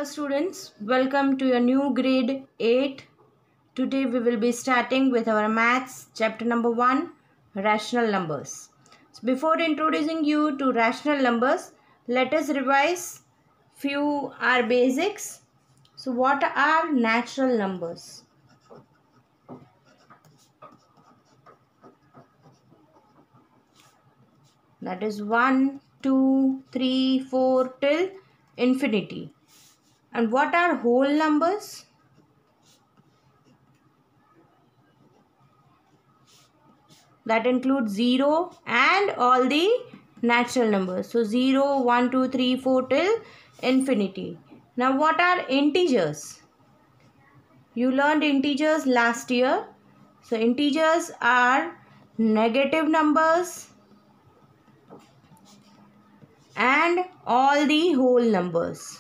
Hello students, welcome to your new grade 8. Today we will be starting with our maths chapter number 1, rational numbers. So before introducing you to rational numbers, let us revise few our basics. So what are natural numbers? That is 1, 2, 3, 4 till infinity. And what are whole numbers? That includes 0 and all the natural numbers. So 0, 1, 2, 3, 4 till infinity. Now what are integers? You learned integers last year. So integers are negative numbers and all the whole numbers.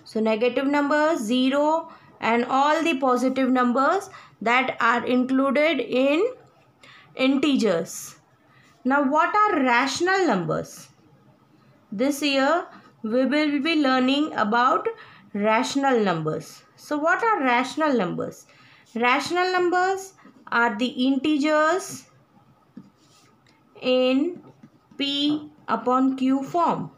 So negative numbers, 0 and all the positive numbers that are included in integers. Now what are rational numbers? This year we will be learning about rational numbers. So what are rational numbers? Rational numbers are the integers in P upon Q form.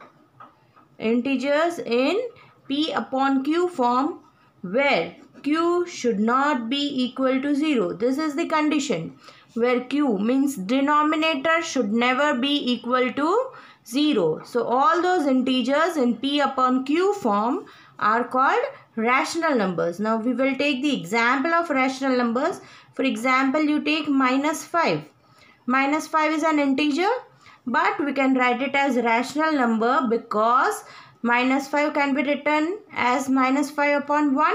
Integers in P upon Q form where Q should not be equal to 0. This is the condition where Q means denominator should never be equal to 0. So all those integers in P upon Q form are called rational numbers. Now we will take the example of rational numbers. For example, you take minus 5. Minus 5 is an integer, but we can write it as rational number because minus 5 can be written as minus 5 upon 1.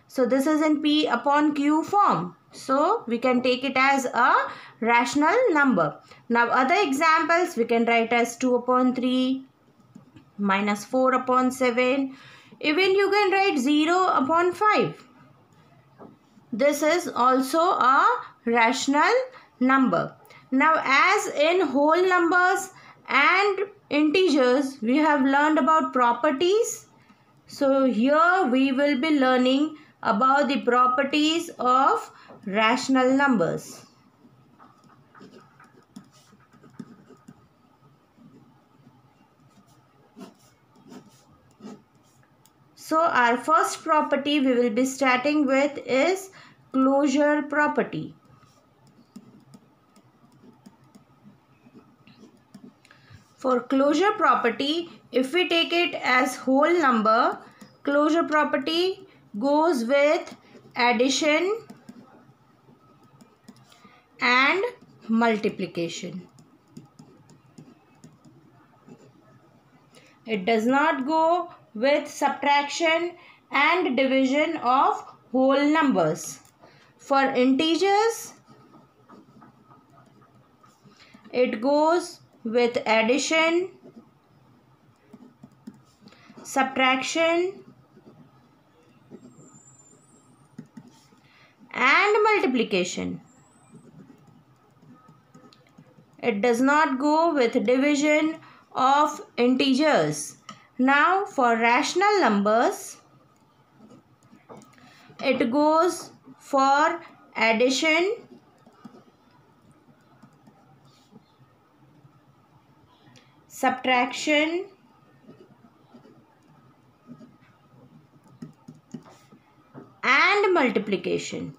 So this is in P upon Q form. So we can take it as a rational number. Now other examples we can write as 2 upon 3, minus 4 upon 7. Even you can write 0 upon 5. This is also a rational number. Now as in whole numbers and integers we have learned about properties. So here we will be learning about the properties of rational numbers. So our first property we will be starting with is closure property. For closure property, if we take it as whole number, closure property goes with addition and multiplication. It does not go with subtraction and division of whole numbers. For integers, it goes with addition, subtraction and multiplication. It does not go with division of integers. Now for rational numbers, it goes for addition, subtraction and multiplication.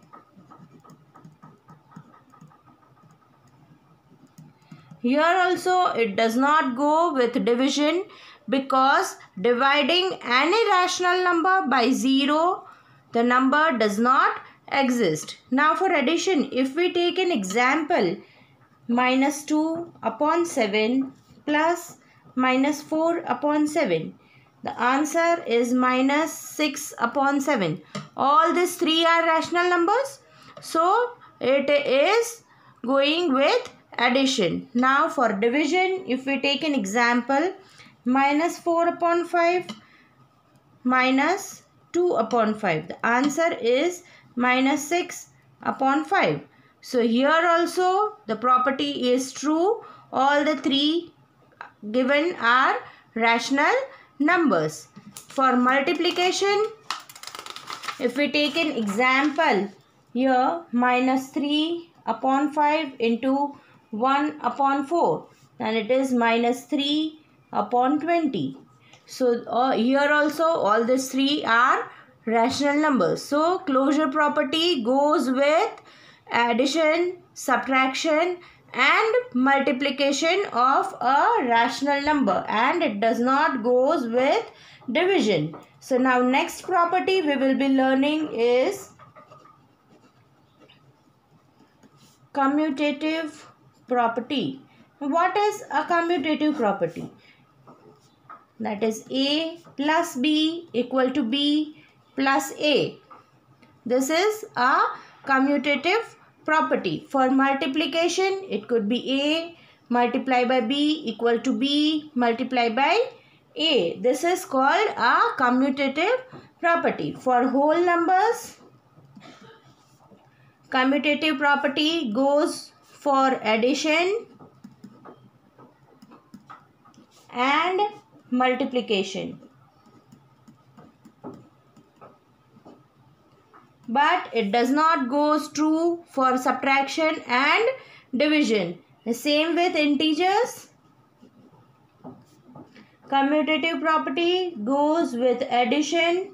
Here also it does not go with division because dividing any rational number by 0, the number does not exist. Now for addition, if we take an example, minus 2 upon 7 plus minus 4 upon 7. The answer is minus 6 upon 7. All these three are rational numbers. So it is going with addition. Now for division, if we take an example, minus 4 upon 5 minus 2 upon 5. The answer is minus 6 upon 5. So here also the property is true. All the three given are rational numbers. For multiplication, if we take an example here, minus 3 upon 5 into 1 upon 4, then it is minus 3 upon 20. So here also all these three are rational numbers. So closure property goes with addition, subtraction and multiplication of a rational number, and it does not goes with division. So now next property we will be learning is commutative property. What is a commutative property? That is A plus B equal to B plus A. This is a commutative property. For multiplication, it could be A multiplied by B equal to B multiplied by A. This is called a commutative property. For whole numbers, commutative property goes for addition and multiplication, but it does not goes true for subtraction and division. The same with integers. Commutative property goes with addition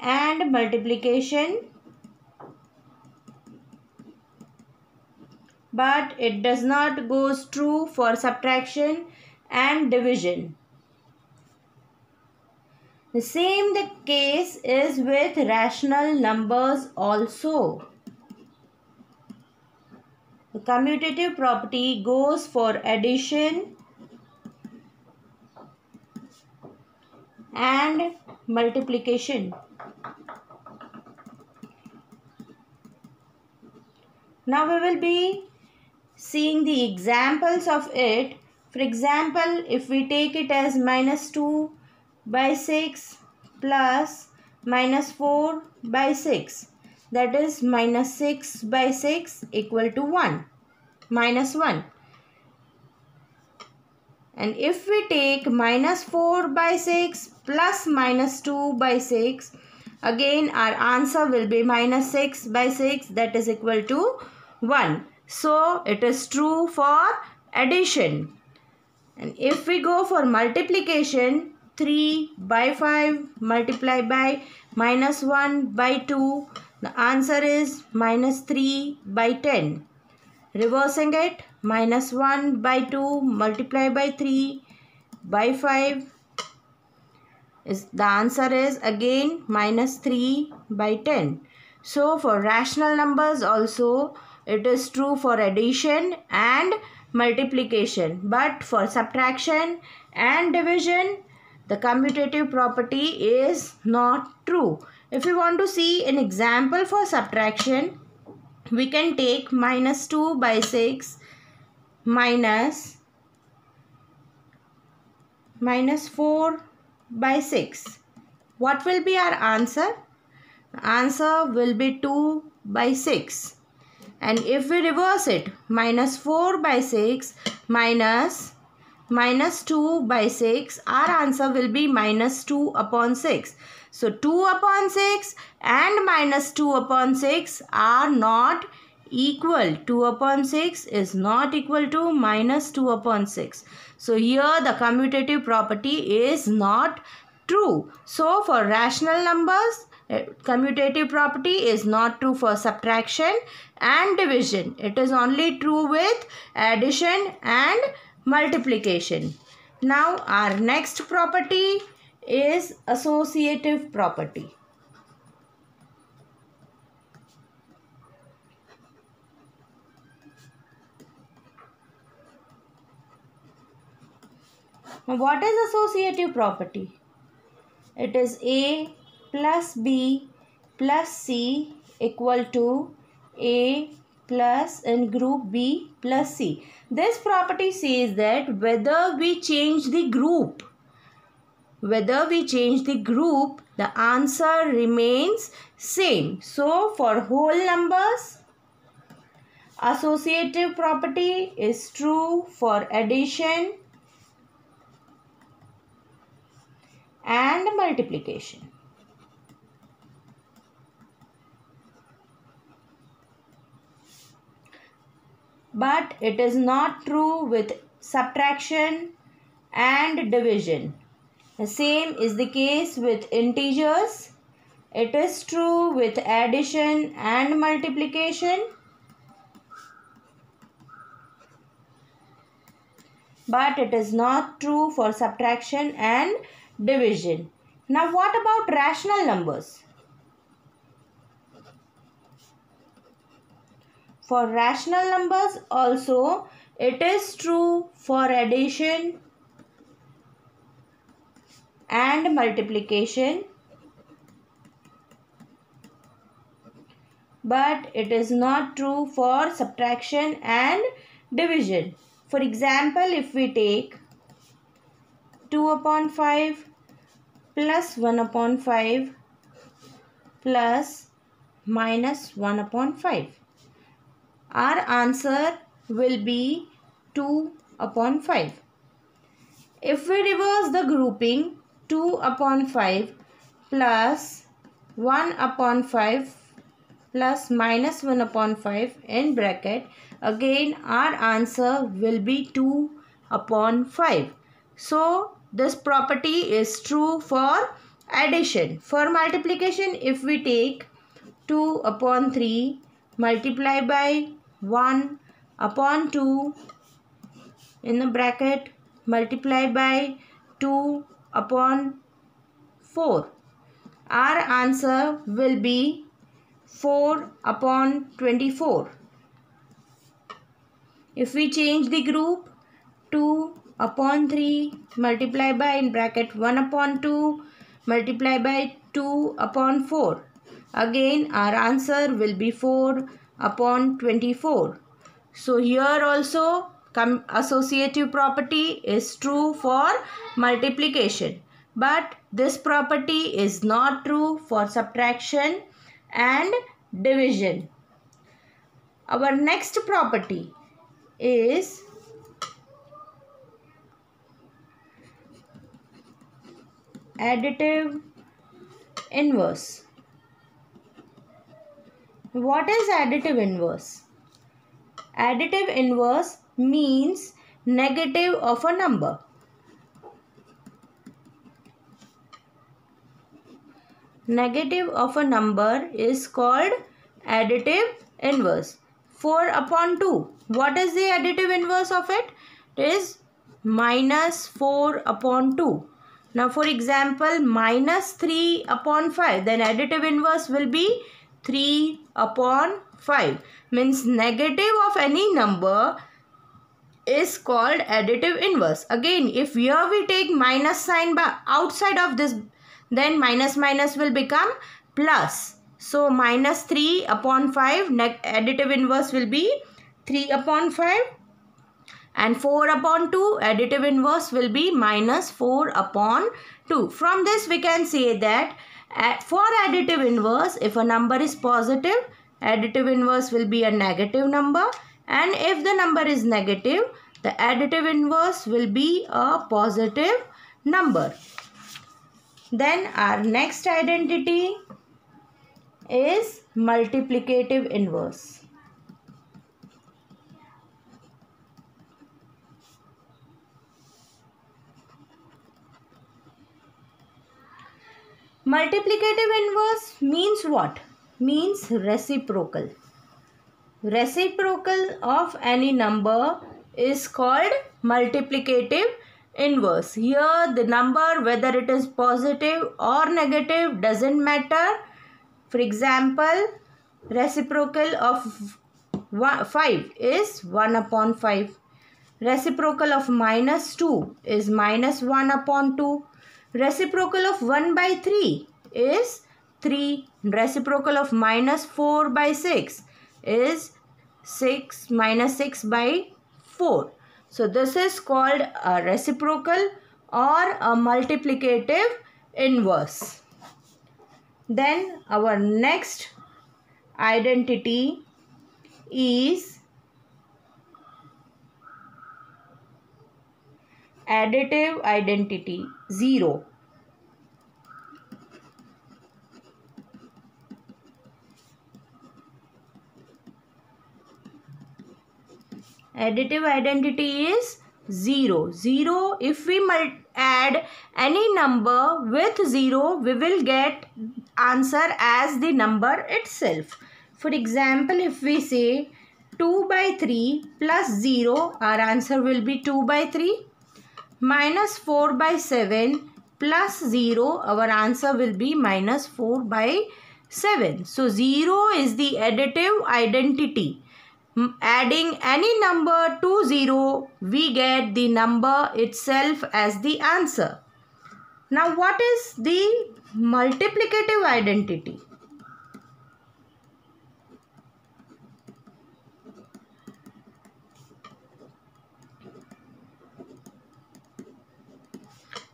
and multiplication, but it does not goes true for subtraction and division. The same the case is with rational numbers also. The commutative property goes for addition and multiplication. Now we will be seeing the examples of it. For example, if we take it as minus 2 by 6 plus minus 4 by 6, that is minus 6 by 6 equal to 1, minus 1. And if we take minus 4 by 6 plus minus 2 by 6, again our answer will be minus 6 by 6, that is equal to 1. So it is true for addition. And if we go for multiplication, 3 by 5 multiplied by minus 1 by 2, the answer is minus 3 by 10. Reversing it, minus 1 by 2 multiplied by 3 by 5, the answer is again minus 3 by 10. So for rational numbers also it is true for addition and multiplication, but for subtraction and division the commutative property is not true. If we want to see an example for subtraction, we can take minus 2 by 6 minus 4 by 6. What will be our answer? The answer will be 2 by 6. And if we reverse it, minus 4 by 6 minus 2 by 6, our answer will be minus 2 upon 6. So 2 upon 6 and minus 2 upon 6 are not equal. 2 upon 6 is not equal to minus 2 upon 6. So here the commutative property is not true. So for rational numbers, commutative property is not true for subtraction and division. It is only true with addition and multiplication. Now our next property is associative property. Now what is associative property? It is A plus B plus C equal to A plus in group B plus C. This property says that whether we change the group, the answer remains same. So for whole numbers, associative property is true for addition and multiplication. But it is not true with subtraction and division. The same is the case with integers. It is true with addition and multiplication, but it is not true for subtraction and division. Now what about rational numbers? For rational numbers also it is true for addition and multiplication, but it is not true for subtraction and division. For example, if we take 2 upon 5 plus 1 upon 5 plus minus 1 upon 5, our answer will be 2 upon 5. If we reverse the grouping, 2 upon 5 plus 1 upon 5 plus minus 1 upon 5 in bracket, again our answer will be 2 upon 5. So this property is true for addition. For multiplication, if we take 2 upon 3 multiply by 1 upon 2 in the bracket multiply by 2 upon 4, our answer will be 4 upon 24. If we change the group, 2 upon 3 multiply by in bracket 1 upon 2 multiply by 2 upon 4, again our answer will be 4 upon 24. So here also associative property is true for multiplication, but this property is not true for subtraction and division. Our next property is additive inverse. What is additive inverse? Additive inverse means negative of a number. Negative of a number is called additive inverse. 4 upon 2. What is the additive inverse of it? It is minus 4 upon 2. Now for example, minus 3 upon 5. Then additive inverse will be 3 upon 5. Means negative of any number is called additive inverse. Again, if here we take minus sign by outside of this, then minus minus will become plus. So minus 3 upon 5, additive inverse will be 3 upon 5, and 4 upon 2, additive inverse will be minus 4 upon 2. From this we can say that for additive inverse, if a number is positive, additive inverse will be a negative number, and if the number is negative, the additive inverse will be a positive number. Then our next identity is multiplicative inverse. Multiplicative inverse means what? Means reciprocal. Reciprocal of any number is called multiplicative inverse. Here the number, whether it is positive or negative, doesn't matter. For example, reciprocal of 5 is 1 upon 5. Reciprocal of minus 2 is minus 1 upon 2. Reciprocal of 1 by 3 is 3. Reciprocal of minus 4 by 6 is 6 minus 6 by 4. So this is called a reciprocal or a multiplicative inverse. Then our next identity is additive identity 0. Additive identity is 0. 0, if we add any number with 0, we will get answer as the number itself. For example, if we say 2 by 3 plus 0, our answer will be 2 by 3. Minus 4 by 7 plus 0, our answer will be minus 4 by 7. So 0 is the additive identity. Adding any number to 0, we get the number itself as the answer. Now what is the multiplicative identity?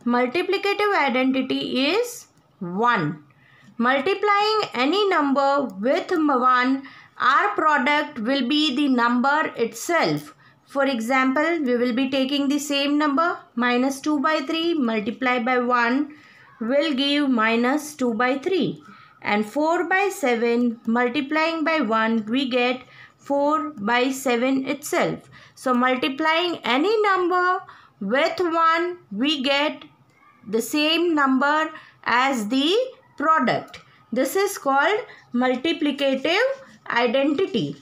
Multiplicative identity is 1. Multiplying any number with 1, our product will be the number itself. For example, we will be taking the same number, minus 2 by 3 multiplied by 1 will give minus 2 by 3. And 4 by 7 multiplying by 1, we get 4 by 7 itself. So multiplying any number with 1, we get the same number as the product. This is called multiplicative identity.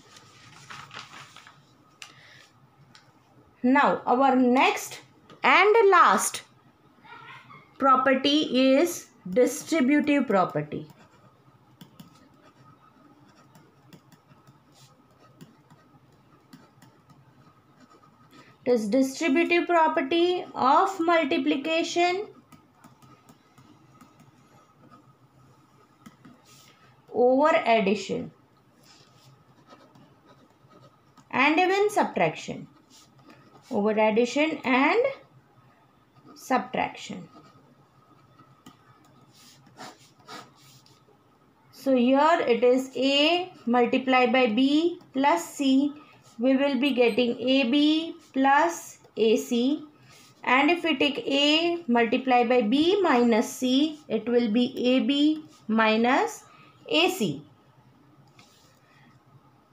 Now our next and last property is distributive property. It is distributive property of multiplication over addition and even subtraction. Over addition and subtraction. So here it is A multiplied by B plus C. We will be getting AB plus AC. And if we take A multiplied by B minus C, it will be AB minus AC.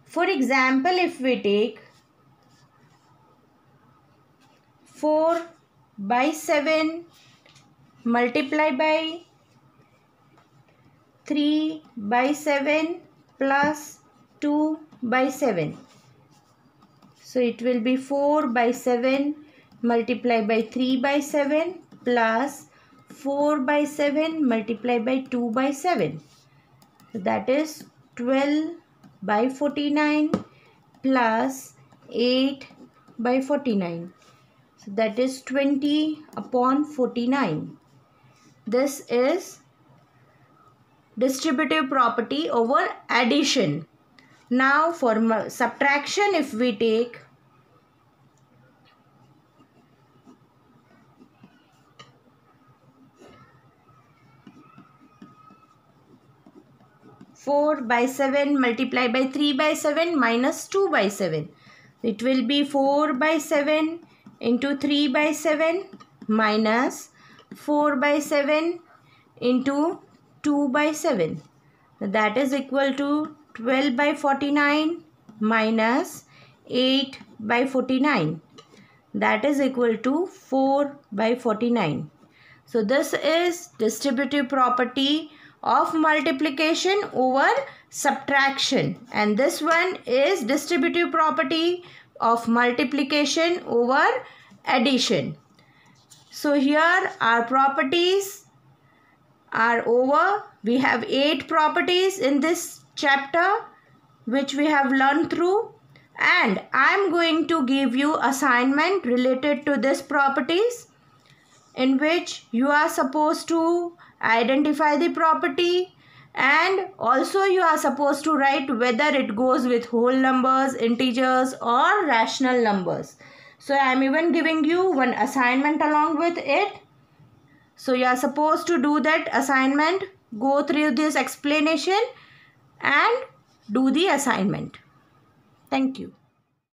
For example, if we take 4 by 7 multiplied by 3 by 7 plus 2 by 7. So it will be 4 by 7 multiplied by 3 by 7 plus 4 by 7 multiplied by 2 by 7. So that is 12 by 49 plus 8 by 49. So that is 20 upon 49. This is distributive property over addition. Now for subtraction, if we take 4 by 7 multiplied by 3 by 7 minus 2 by 7. It will be 4 by 7 into 3 by 7 minus 4 by 7 into 2 by 7. That is equal to 12 by 49 minus 8 by 49. That is equal to 4 by 49. So this is distributive property of multiplication over subtraction, and this one is distributive property of multiplication over addition. So here our properties are over. We have 8 properties in this chapter which we have learned through, and I am going to give you assignment related to this properties, in which you are supposed to identify the property, and also you are supposed to write whether it goes with whole numbers, integers or rational numbers. So I am even giving you one assignment along with it. So you are supposed to do that assignment, go through this explanation and do the assignment. Thank you.